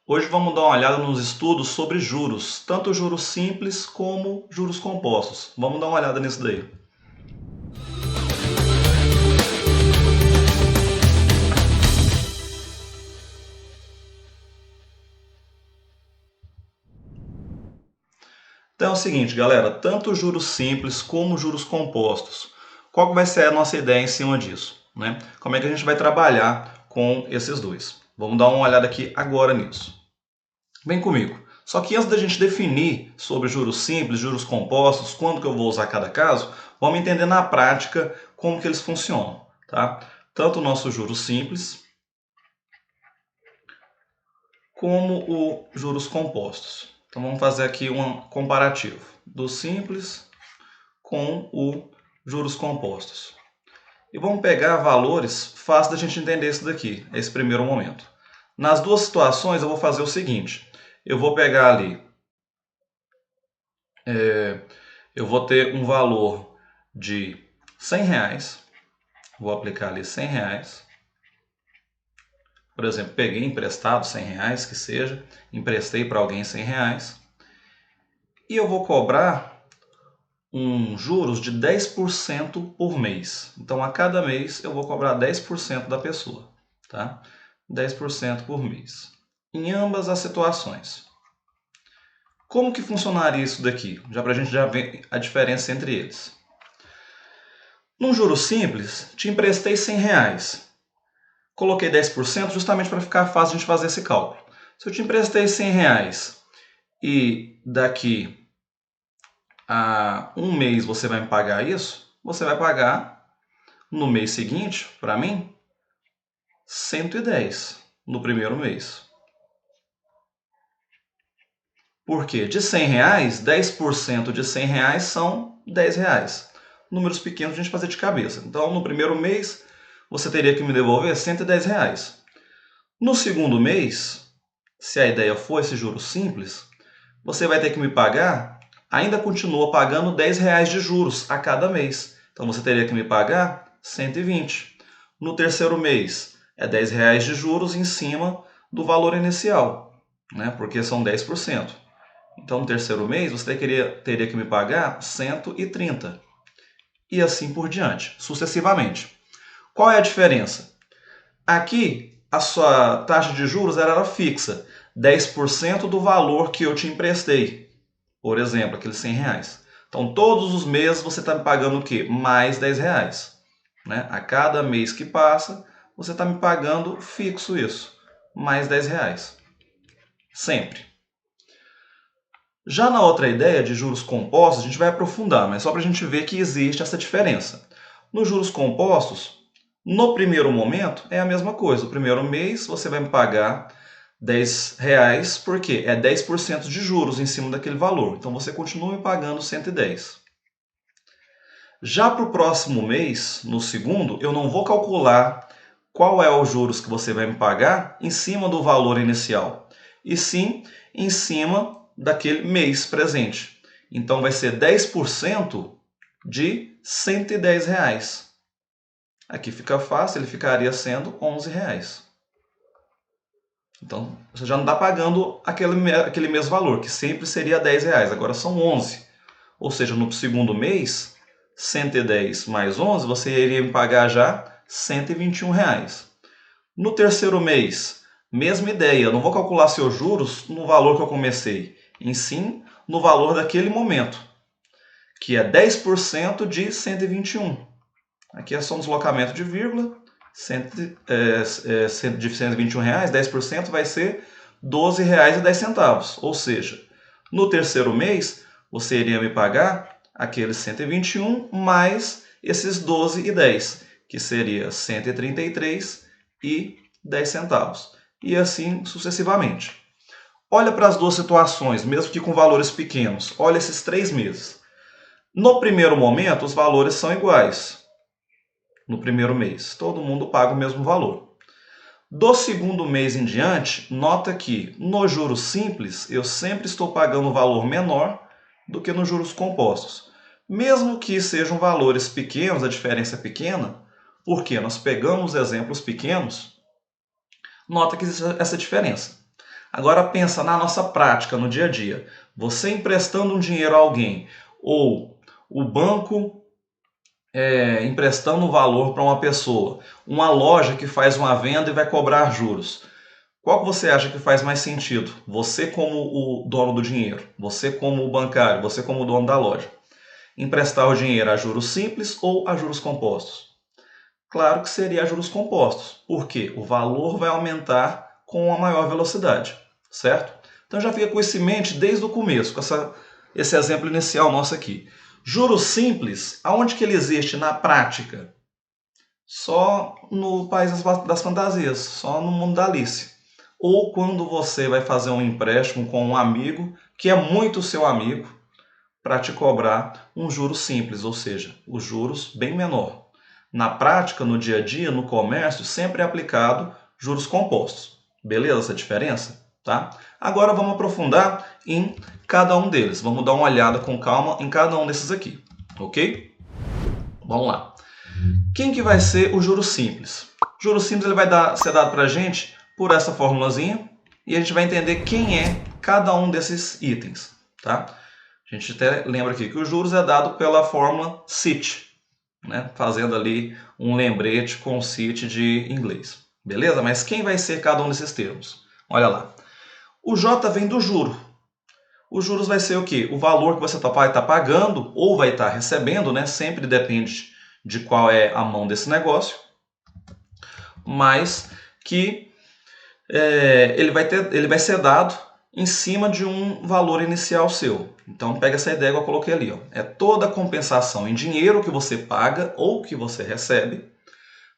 Hoje vamos dar uma olhada nos estudos sobre juros, tanto juros simples como juros compostos. Vamos dar uma olhada nisso daí. Então é o seguinte, galera, tanto juros simples como juros compostos. Qual que vai ser a nossa ideia em cima disso, né? Como é que a gente vai trabalhar com esses dois? Vamos dar uma olhada aqui agora nisso. Vem comigo. Só que antes da gente definir sobre juros simples, juros compostos, quando que eu vou usar cada caso, vamos entender na prática como que eles funcionam, tá? Tanto o nosso juros simples como o juros compostos. Então vamos fazer aqui um comparativo do simples com o juros compostos. E vamos pegar valores fáceis da gente entender isso daqui, esse primeiro momento. Nas duas situações eu vou fazer o seguinte, eu vou pegar ali, eu vou ter um valor de R$100, vou aplicar ali R$100. Por exemplo, peguei emprestado R$100, que seja, emprestei para alguém R$100 e eu vou cobrar juros de 10% por mês. Então, a cada mês eu vou cobrar 10% da pessoa, tá? 10% por mês. Em ambas as situações. Como que funcionaria isso daqui? Já para a gente já ver a diferença entre eles. Num juro simples, te emprestei R$100. Coloquei 10% justamente para ficar fácil a gente fazer esse cálculo. Se eu te emprestei R$100 e daqui a um mês você vai me pagar isso, você vai pagar no mês seguinte, para mim, 110 no primeiro mês. Por quê? De R$100, 10% de R$100 são R$10. Números pequenos a gente fazer de cabeça. Então, no primeiro mês, você teria que me devolver R$110. No segundo mês, se a ideia for esse juro simples, você vai ter que me pagar, ainda continua pagando R$10 de juros a cada mês. Então, você teria que me pagar 120. No terceiro mês, é R$10 de juros em cima do valor inicial, né? Porque são 10%. Então, no terceiro mês, você teria que me pagar 130. E assim por diante, sucessivamente. Qual é a diferença? Aqui, a sua taxa de juros era fixa, 10% do valor que eu te emprestei. Por exemplo, aqueles R$100. Então, todos os meses você está me pagando o quê? Mais R$10. Né? A cada mês que passa, você está me pagando fixo isso, mais R$10. Sempre. Já na outra ideia de juros compostos, a gente vai aprofundar, mas só para a gente ver que existe essa diferença. Nos juros compostos, no primeiro momento, é a mesma coisa. No primeiro mês, você vai me pagar R$10, porque é 10% de juros em cima daquele valor. Então, você continua me pagando 110. Já para o próximo mês, no segundo, eu não vou calcular qual é os juros que você vai me pagar em cima do valor inicial, e sim em cima daquele mês presente. Então, vai ser 10% de R$110. Aqui fica fácil, ele ficaria sendo R$11. Então, você já não está pagando aquele mesmo valor, que sempre seria R$10, agora são 11. Ou seja, no segundo mês, 110 mais 11, você iria me pagar já R$121. No terceiro mês, mesma ideia, eu não vou calcular seus juros no valor que eu comecei, em sim no valor daquele momento, que é 10% de 121. Aqui é só um deslocamento de vírgula, de R$121, 10% vai ser R$12,10. Ou seja, no terceiro mês, você iria me pagar aqueles 121 mais esses 12,10, que seria 133,10. E assim sucessivamente. Olha para as duas situações, mesmo que com valores pequenos. Olha esses 3 meses. No primeiro momento, os valores são iguais. No primeiro mês, todo mundo paga o mesmo valor. Do segundo mês em diante, nota que no juros simples, eu sempre estou pagando um valor menor do que nos juros compostos. Mesmo que sejam valores pequenos, a diferença é pequena, porque nós pegamos exemplos pequenos, nota que existe essa diferença. Agora pensa na nossa prática, no dia a dia. Você emprestando um dinheiro a alguém ou o banco emprestando um valor para uma pessoa, uma loja que faz uma venda e vai cobrar juros. Qual que você acha que faz mais sentido? Você como o dono do dinheiro, você como o bancário, você como o dono da loja. Emprestar o dinheiro a juros simples ou a juros compostos? Claro que seria a juros compostos, porque o valor vai aumentar com a maior velocidade, certo? Então já fica com isso em mente desde o começo, com esse exemplo inicial nosso aqui. Juros simples, aonde que ele existe na prática? Só no país das fantasias, só no mundo da Alice. Ou quando você vai fazer um empréstimo com um amigo que é muito seu amigo para te cobrar um juros simples, ou seja, os juros bem menor. Na prática, no dia a dia, no comércio, sempre é aplicado juros compostos. Beleza essa diferença? Tá? Agora vamos aprofundar em cada um deles. Vamos dar uma olhada com calma em cada um desses aqui, ok? Vamos lá. Quem que vai ser o juros simples? O juros simples ele vai ser dado para a gente por essa formulazinha e a gente vai entender quem é cada um desses itens, tá? A gente até lembra aqui que o juros é dado pela fórmula CIT, né? Fazendo ali um lembrete com CIT de inglês. Beleza? Mas quem vai ser cada um desses termos? Olha lá. O J vem do juro. Os juros vai ser o quê? O valor que você vai estar pagando ou vai estar recebendo, né? Sempre depende de qual é a mão desse negócio, mas que ele vai ser dado em cima de um valor inicial seu. Então pega essa ideia que eu coloquei ali. Ó. É toda a compensação em dinheiro que você paga ou que você recebe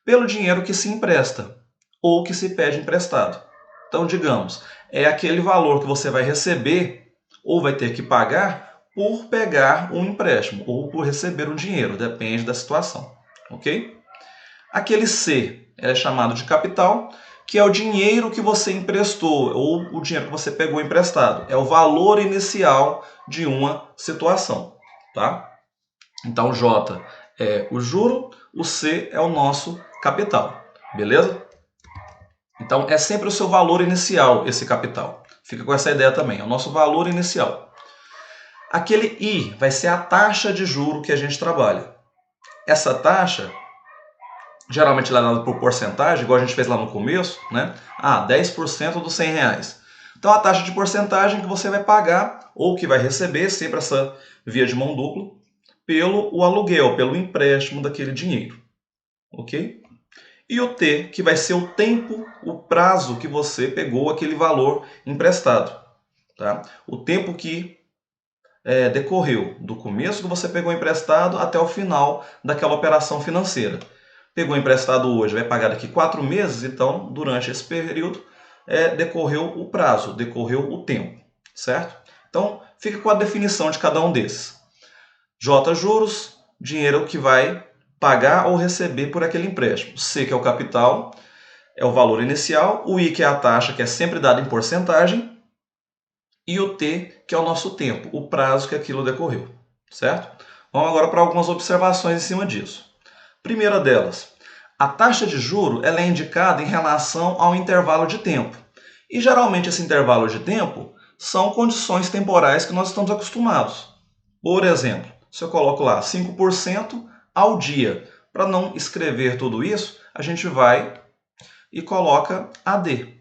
pelo dinheiro que se empresta ou que se pede emprestado. Então, digamos, é aquele valor que você vai receber ou vai ter que pagar por pegar um empréstimo ou por receber um dinheiro, depende da situação, ok? Aquele C é chamado de capital, que é o dinheiro que você emprestou ou o dinheiro que você pegou emprestado. É o valor inicial de uma situação, tá? Então, J é o juro, o C é o nosso capital, beleza? Então, é sempre o seu valor inicial esse capital. Fica com essa ideia também, é o nosso valor inicial. Aquele I vai ser a taxa de juro que a gente trabalha. Essa taxa, geralmente ela é dada por porcentagem, igual a gente fez lá no começo, né? 10% dos R$100. Então, a taxa de porcentagem que você vai pagar ou que vai receber, sempre essa via de mão dupla, pelo aluguel, pelo empréstimo daquele dinheiro, ok? E o T, que vai ser o tempo, o prazo que você pegou aquele valor emprestado, tá? O tempo que decorreu do começo que você pegou emprestado até o final daquela operação financeira. Pegou emprestado hoje, vai pagar daqui 4 meses, então durante esse período decorreu o prazo, decorreu o tempo, certo? Então fica com a definição de cada um desses. J, juros, dinheiro que vai pagar ou receber por aquele empréstimo. C, que é o capital, é o valor inicial. O I, que é a taxa, que é sempre dada em porcentagem. E o T, que é o nosso tempo, o prazo que aquilo decorreu, certo? Vamos agora para algumas observações em cima disso. Primeira delas, a taxa de juro ela é indicada em relação ao intervalo de tempo. E geralmente esse intervalo de tempo são condições temporais que nós estamos acostumados. Por exemplo, se eu coloco lá 5% ao dia, para não escrever tudo isso, a gente vai e coloca AD.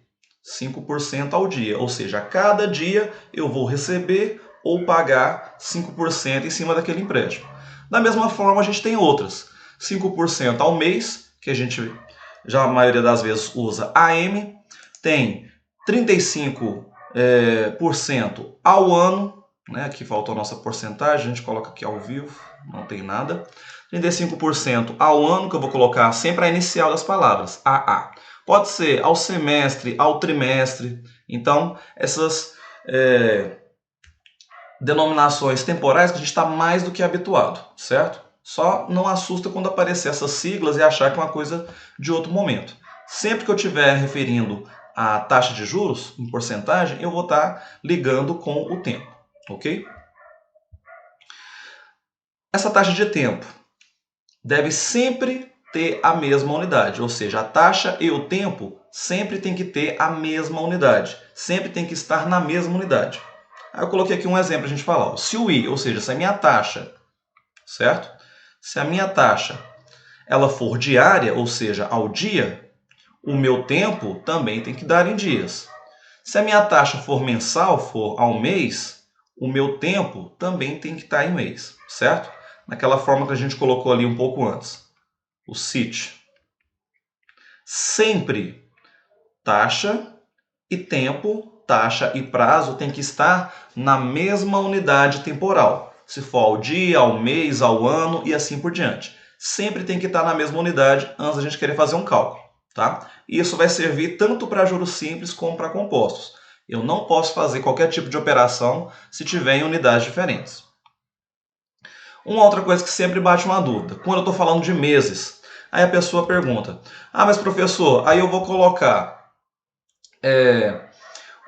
5% ao dia, ou seja, a cada dia eu vou receber ou pagar 5% em cima daquele empréstimo. Da mesma forma, a gente tem outras. 5% ao mês, que a gente já a maioria das vezes usa AM, tem 35% ao ano, né? Aqui faltou a nossa porcentagem, a gente coloca aqui ao vivo, não tem nada. 35% ao ano, que eu vou colocar sempre a inicial das palavras, AA. Pode ser ao semestre, ao trimestre. Então, essas denominações temporais que a gente está mais do que habituado, certo? Só não assusta quando aparecer essas siglas e achar que é uma coisa de outro momento. Sempre que eu estiver referindo a taxa de juros em porcentagem, eu vou estar ligando com o tempo, ok? Essa taxa de tempo deve sempre ter a mesma unidade, ou seja, a taxa e o tempo sempre tem que ter a mesma unidade. Sempre tem que estar na mesma unidade. Aí eu coloquei aqui um exemplo para a gente falar. Se o I, ou seja, se a minha taxa, certo? Se a minha taxa ela for diária, ou seja, ao dia, o meu tempo também tem que dar em dias. Se a minha taxa for mensal, for ao mês, o meu tempo também tem que estar em mês, certo? Naquela forma que a gente colocou ali um pouco antes. O SIT. Sempre taxa e tempo, taxa e prazo tem que estar na mesma unidade temporal. Se for ao dia, ao mês, ao ano e assim por diante. Sempre tem que estar na mesma unidade antes da gente querer fazer um cálculo. Tá? Isso vai servir tanto para juros simples como para compostos. Eu não posso fazer qualquer tipo de operação se tiver em unidades diferentes. Uma outra coisa que sempre bate uma dúvida, quando eu estou falando de meses, aí a pessoa pergunta, mas professor, aí eu vou colocar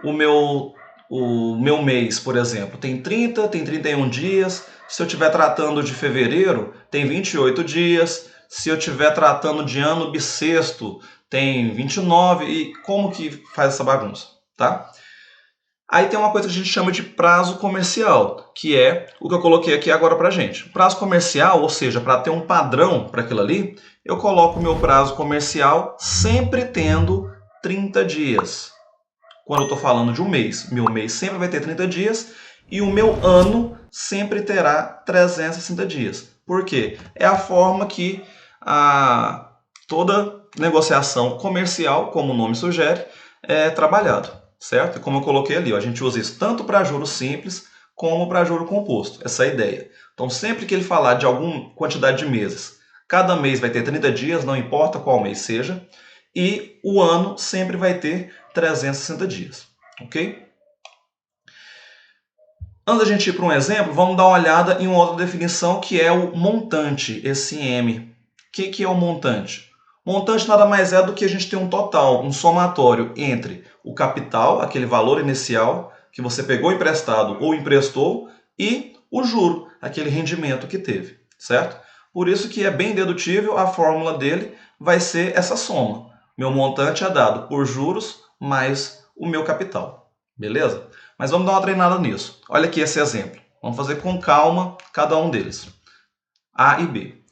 o meu mês, por exemplo, tem 30, tem 31 dias, se eu estiver tratando de fevereiro, tem 28 dias, se eu estiver tratando de ano bissexto, tem 29, e como que faz essa bagunça, tá? Aí tem uma coisa que a gente chama de prazo comercial, que é o que eu coloquei aqui agora pra gente. Prazo comercial, ou seja, para ter um padrão para aquilo ali, eu coloco o meu prazo comercial sempre tendo 30 dias. Quando eu estou falando de um mês, meu mês sempre vai ter 30 dias e o meu ano sempre terá 360 dias. Por quê? É a forma que toda negociação comercial, como o nome sugere, é trabalhado, certo? E como eu coloquei ali, a gente usa isso tanto para juros simples como para juro composto, essa é a ideia. Então, sempre que ele falar de alguma quantidade de meses, cada mês vai ter 30 dias, não importa qual mês seja, e o ano sempre vai ter 360 dias, ok? Antes da gente ir para um exemplo, vamos dar uma olhada em uma outra definição que é o montante, esse M. O que é o montante? Montante nada mais é do que a gente ter um total, um somatório entre o capital, aquele valor inicial que você pegou emprestado ou emprestou, e o juro, aquele rendimento que teve, certo? Por isso que é bem dedutível, a fórmula dele vai ser essa soma. Meu montante é dado por juros mais o meu capital, beleza? Mas vamos dar uma treinada nisso. Olha aqui esse exemplo. Vamos fazer com calma cada um deles. A e B.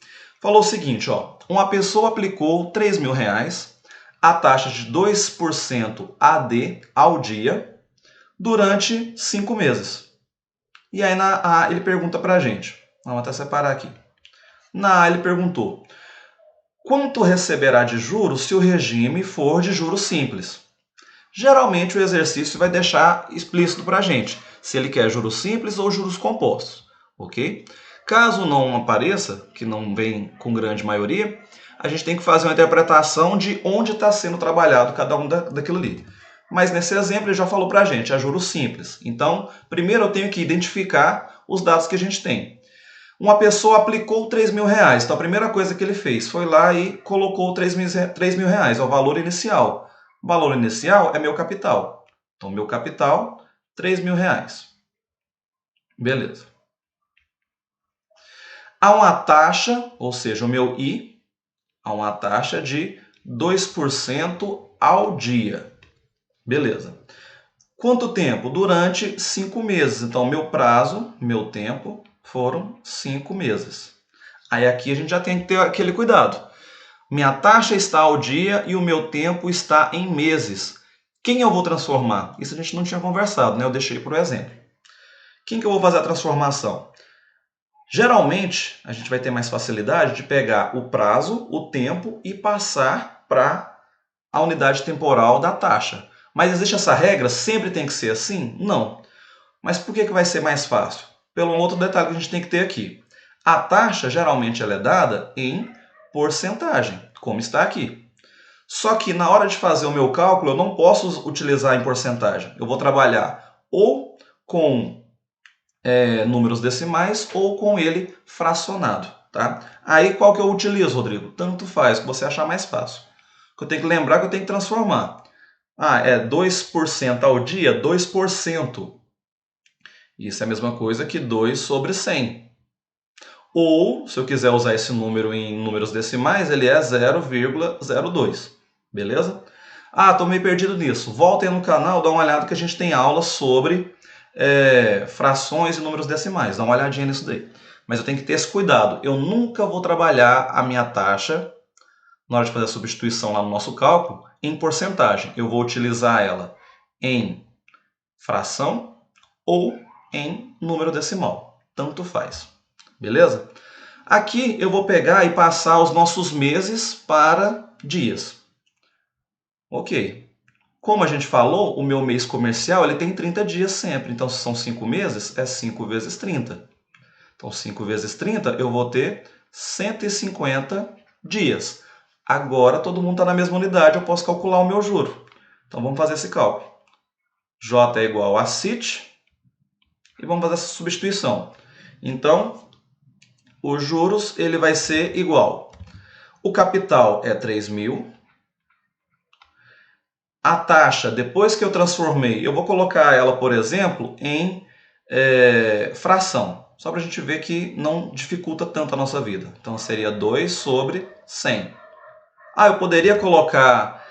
Falou o seguinte, ó, uma pessoa aplicou R$3.000 a taxa de 2% AD ao dia durante 5 meses. E aí na A ele pergunta pra gente. Vamos até separar aqui. Na A ele perguntou: quanto receberá de juros se o regime for de juros simples? Geralmente o exercício vai deixar explícito para a gente se ele quer juros simples ou juros compostos, ok? Caso não apareça, que não vem com grande maioria, a gente tem que fazer uma interpretação de onde está sendo trabalhado cada um daquilo ali. Mas nesse exemplo ele já falou para a gente, é juros simples. Então, primeiro eu tenho que identificar os dados que a gente tem. Uma pessoa aplicou R$3.000, então a primeira coisa que ele fez foi lá e colocou R$3.000, é o valor inicial. O valor inicial é meu capital. Então, meu capital, R$3.000. Beleza. Há uma taxa, ou seja, o meu I, há uma taxa de 2% ao dia. Beleza. Quanto tempo? Durante 5 meses. Então, meu prazo, meu tempo, foram 5 meses. Aí aqui a gente já tem que ter aquele cuidado. Minha taxa está ao dia e o meu tempo está em meses. Quem eu vou transformar? Isso a gente não tinha conversado, né? Eu deixei por exemplo. Quem que eu vou fazer a transformação? Geralmente, a gente vai ter mais facilidade de pegar o prazo, o tempo e passar para a unidade temporal da taxa. Mas existe essa regra? Sempre tem que ser assim? Não. Mas por que vai ser mais fácil? Pelo outro detalhe que a gente tem que ter aqui. A taxa, geralmente, ela é dada em porcentagem, como está aqui. Só que na hora de fazer o meu cálculo, eu não posso utilizar em porcentagem. Eu vou trabalhar ou com números decimais ou com ele fracionado. Tá? Aí qual que eu utilizo, Rodrigo? Tanto faz, que você achar mais fácil. Eu tenho que lembrar que eu tenho que transformar. É 2% ao dia, 2%. Isso é a mesma coisa que 2 sobre 100. Ou, se eu quiser usar esse número em números decimais, ele é 0,02. Beleza? Ah, estou meio perdido nisso. Voltem no canal, dá uma olhada que a gente tem aula sobre frações e números decimais. Dá uma olhadinha nisso daí. Mas eu tenho que ter esse cuidado. Eu nunca vou trabalhar a minha taxa, na hora de fazer a substituição lá no nosso cálculo, em porcentagem. Eu vou utilizar ela em fração ou em número decimal. Tanto faz. Beleza? Aqui eu vou pegar e passar os nossos meses para dias. Ok. Como a gente falou, o meu mês comercial ele tem 30 dias sempre. Então, se são 5 meses, é 5 vezes 30. Então, 5 vezes 30, eu vou ter 150 dias. Agora, todo mundo está na mesma unidade, eu posso calcular o meu juro. Então, vamos fazer esse cálculo. J é igual a CIT. E vamos fazer essa substituição. Então, os juros ele vai ser igual. O capital é 3.000. A taxa, depois que eu transformei, eu vou colocar ela, por exemplo, em fração. Só para a gente ver que não dificulta tanto a nossa vida. Então, seria 2 sobre 100. Ah, eu poderia colocar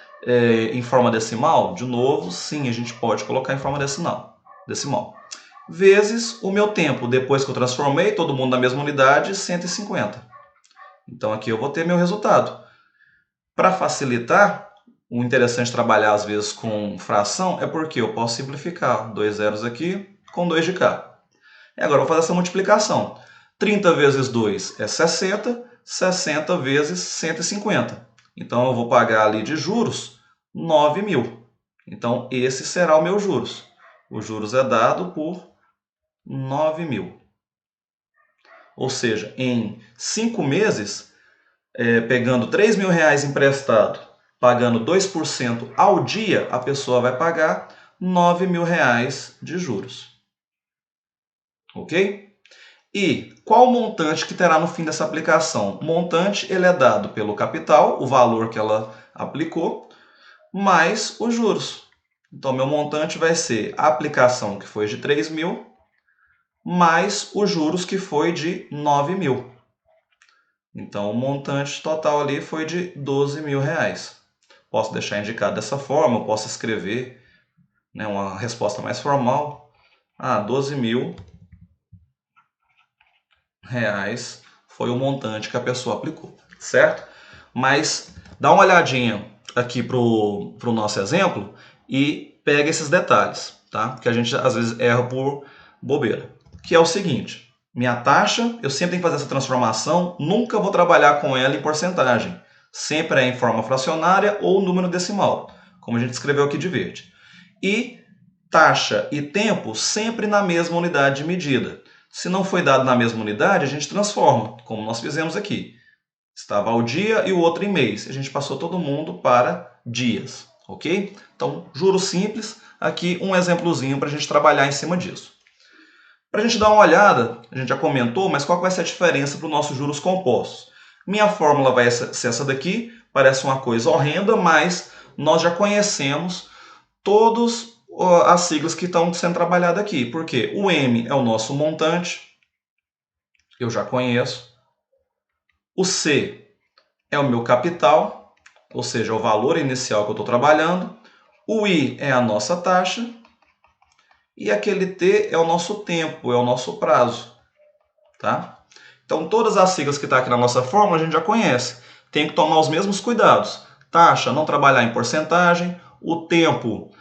em forma decimal? De novo, sim, a gente pode colocar em forma decimal. Vezes o meu tempo, depois que eu transformei, todo mundo na mesma unidade, 150. Então, aqui eu vou ter meu resultado. Para facilitar, o interessante de trabalhar às vezes com fração é porque eu posso simplificar 2 zeros aqui com 2 de cá. E agora eu vou fazer essa multiplicação. 30 vezes 2 é 60, 60 vezes 150. Então eu vou pagar ali de juros 9.000. Então esse será o meu juros. O juros é dado por 9.000. Ou seja, em 5 meses, pegando 3.000 reais emprestado, pagando 2% ao dia, a pessoa vai pagar 9.000 reais de juros. Ok? E qual o montante que terá no fim dessa aplicação? O montante ele é dado pelo capital, o valor que ela aplicou, mais os juros. Então, meu montante vai ser a aplicação, que foi de 3.000, mais os juros, que foi de 9.000. Então, o montante total ali foi de 12.000 reais. Posso deixar indicado dessa forma, eu posso escrever uma resposta mais formal. 12.000 reais foi o montante que a pessoa aplicou, certo? Mas dá uma olhadinha aqui para o nosso exemplo e pega esses detalhes, tá? Porque a gente às vezes erra por bobeira. Que é o seguinte, minha taxa, eu sempre tenho que fazer essa transformação, nunca vou trabalhar com ela em porcentagem. Sempre é em forma fracionária ou número decimal, como a gente escreveu aqui de verde. E taxa e tempo sempre na mesma unidade de medida. Se não foi dado na mesma unidade, a gente transforma, como nós fizemos aqui. Estava ao dia e o outro em mês. A gente passou todo mundo para dias, ok? Então, juros simples. Aqui um exemplozinho para a gente trabalhar em cima disso. Para a gente dar uma olhada, a gente já comentou, mas qual vai ser a diferença para os nossos juros compostos? Minha fórmula vai ser essa daqui, parece uma coisa horrenda, mas nós já conhecemos todas as siglas que estão sendo trabalhadas aqui. Porque o M é o nosso montante, eu já conheço. O C é o meu capital, ou seja, o valor inicial que eu estou trabalhando. O I é a nossa taxa. E aquele T é o nosso tempo, é o nosso prazo. Tá? Então, todas as siglas que estão aqui na nossa fórmula a gente já conhece. Tem que tomar os mesmos cuidados. Taxa, não trabalhar em porcentagem. O tempo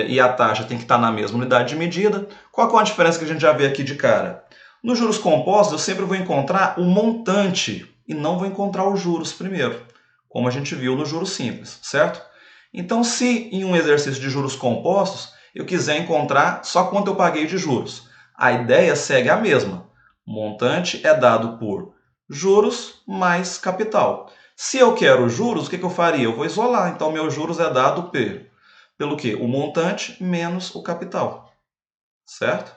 e a taxa tem que estar na mesma unidade de medida. Qual é a diferença que a gente já vê aqui de cara? Nos juros compostos, eu sempre vou encontrar o montante e não vou encontrar os juros primeiro, como a gente viu no juros simples, certo? Então, se em um exercício de juros compostos eu quiser encontrar só quanto eu paguei de juros, a ideia segue a mesma. Montante é dado por juros mais capital. Se eu quero juros, o que eu faria? Eu vou isolar. Então, meu juros é dado pelo quê? O montante menos o capital. Certo?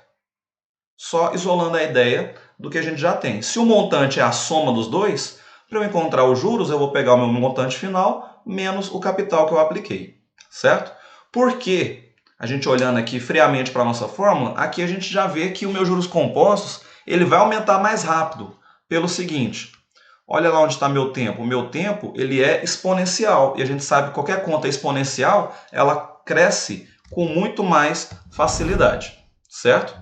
Só isolando a ideia do que a gente já tem. Se o montante é a soma dos dois, para eu encontrar os juros, eu vou pegar o meu montante final menos o capital que eu apliquei. Certo? Por quê? A gente olhando aqui friamente para a nossa fórmula, aqui a gente já vê que o meu juros compostos ele vai aumentar mais rápido. Pelo seguinte, Olha lá onde está meu tempo. O meu tempo ele é exponencial. E a gente sabe que qualquer conta exponencial, ela cresce com muito mais facilidade. Certo?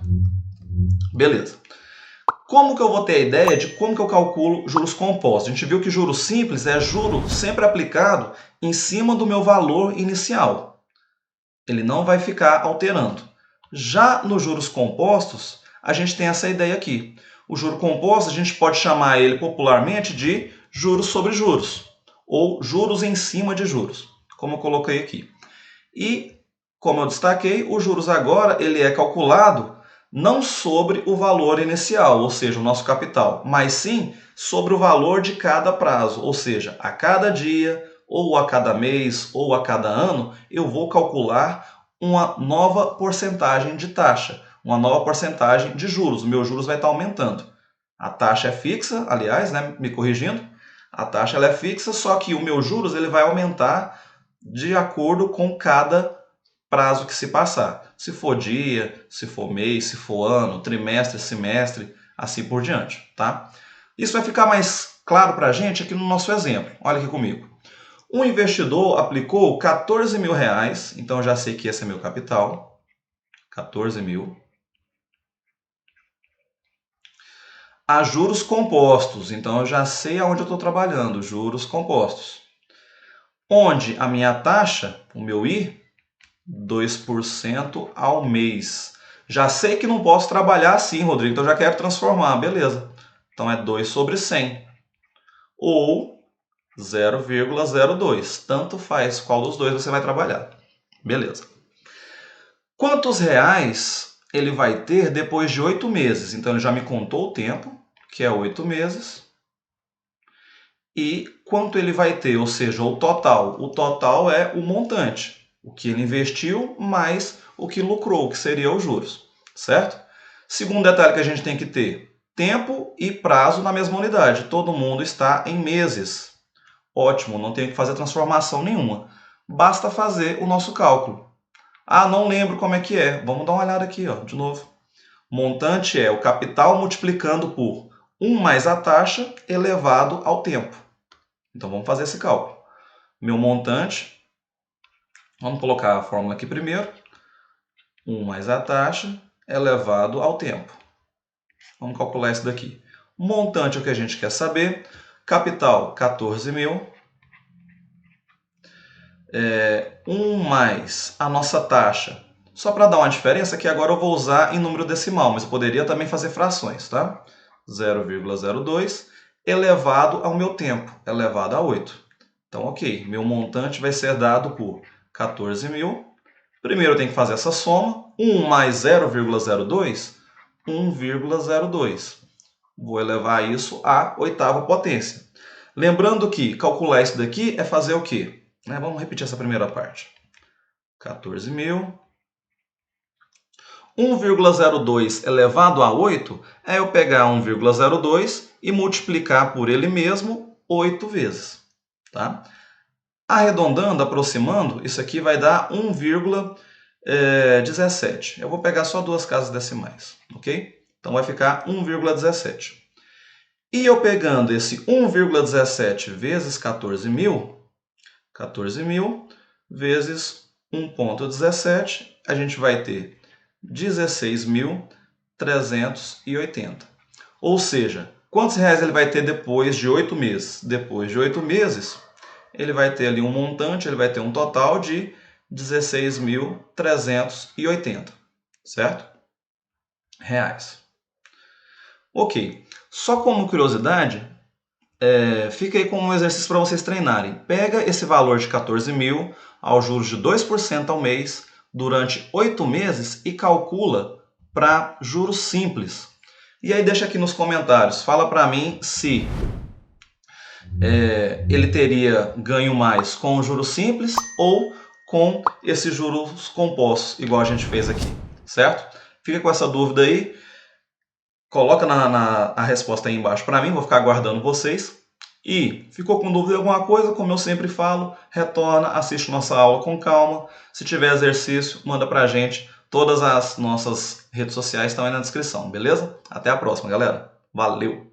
Beleza. Como que eu vou ter a ideia de como que eu calculo juros compostos? A gente viu que juros simples é juro sempre aplicado em cima do meu valor inicial. Ele não vai ficar alterando. Já nos juros compostos, a gente tem essa ideia aqui. O juro composto, a gente pode chamar ele popularmente de juros sobre juros, ou juros em cima de juros, como eu coloquei aqui. E, como eu destaquei, os juros agora ele é calculado não sobre o valor inicial, ou seja, o nosso capital, mas sim sobre o valor de cada prazo, ou seja, a cada dia, ou a cada mês, ou a cada ano, eu vou calcular uma nova porcentagem de taxa, uma nova porcentagem de juros. O meu juros vai estar aumentando. A taxa é fixa, aliás, né, me corrigindo, a taxa ela é fixa, só que o meu juros ele vai aumentar de acordo com cada prazo que se passar. Se for dia, se for mês, se for ano, trimestre, semestre, assim por diante, tá? Isso vai ficar mais claro para a gente aqui no nosso exemplo. Olha aqui comigo. Um investidor aplicou 14 mil reais, então eu já sei que esse é meu capital, 14 mil, a juros compostos, então eu já sei aonde eu estou trabalhando, juros compostos. Onde a minha taxa, o meu I, 2% ao mês. Já sei que não posso trabalhar assim, Rodrigo, então já quero transformar, beleza. Então é 2 sobre 100. Ou 0,02. Tanto faz qual dos dois você vai trabalhar. Beleza. Quantos reais ele vai ter depois de 8 meses? Então ele já me contou o tempo, que é 8 meses. E quanto ele vai ter, ou seja, o total. O total é o montante. O que ele investiu mais o que lucrou, que seria os juros, certo? Segundo detalhe que a gente tem que ter, tempo e prazo na mesma unidade. Todo mundo está em meses. Ótimo, não tem que fazer transformação nenhuma. Basta fazer o nosso cálculo. Ah, não lembro como é que é. Vamos dar uma olhada aqui, ó, de novo. Montante é o capital multiplicando por 1 mais a taxa elevado ao tempo. Então vamos fazer esse cálculo. Meu montante, vamos colocar a fórmula aqui primeiro. 1 mais a taxa elevado ao tempo. Vamos calcular isso daqui. Montante é o que a gente quer saber. Capital, 14 mil. 1 mais a nossa taxa. Só para dar uma diferença, que agora eu vou usar em número decimal, mas eu poderia também fazer frações, tá? 0,02 elevado ao meu tempo, elevado a 8. Então, ok, meu montante vai ser dado por 14 mil. Primeiro eu tenho que fazer essa soma. 1 mais 0,02, 1,02. Vou elevar isso à oitava potência. Lembrando que calcular isso daqui é fazer o quê? Vamos repetir essa primeira parte. 14 mil. 1,02 elevado a 8 é eu pegar 1,02 e multiplicar por ele mesmo 8 vezes. Tá? Arredondando, aproximando, isso aqui vai dar 1,17. Eu vou pegar só duas casas decimais, ok? Então vai ficar 1,17. E eu pegando esse 1,17 vezes 14 mil vezes 1,17, a gente vai ter 16.380. Ou seja, quantos reais ele vai ter depois de 8 meses? Depois de 8 meses, ele vai ter ali um montante, ele vai ter um total de 16.380, certo? Reais. Ok. Só como curiosidade, fica aí como um exercício para vocês treinarem. Pega esse valor de 14 mil aos juros de 2% ao mês durante 8 meses e calcula para juros simples. E aí deixa aqui nos comentários, fala para mim se ele teria ganho mais com o juros simples ou com esses juros compostos, igual a gente fez aqui, certo? Fica com essa dúvida aí. Coloca a resposta aí embaixo para mim, vou ficar aguardando vocês. E ficou com dúvida de alguma coisa, como eu sempre falo, retorna, assiste nossa aula com calma. Se tiver exercício, manda pra gente. Todas as nossas redes sociais estão aí na descrição, beleza? Até a próxima, galera. Valeu!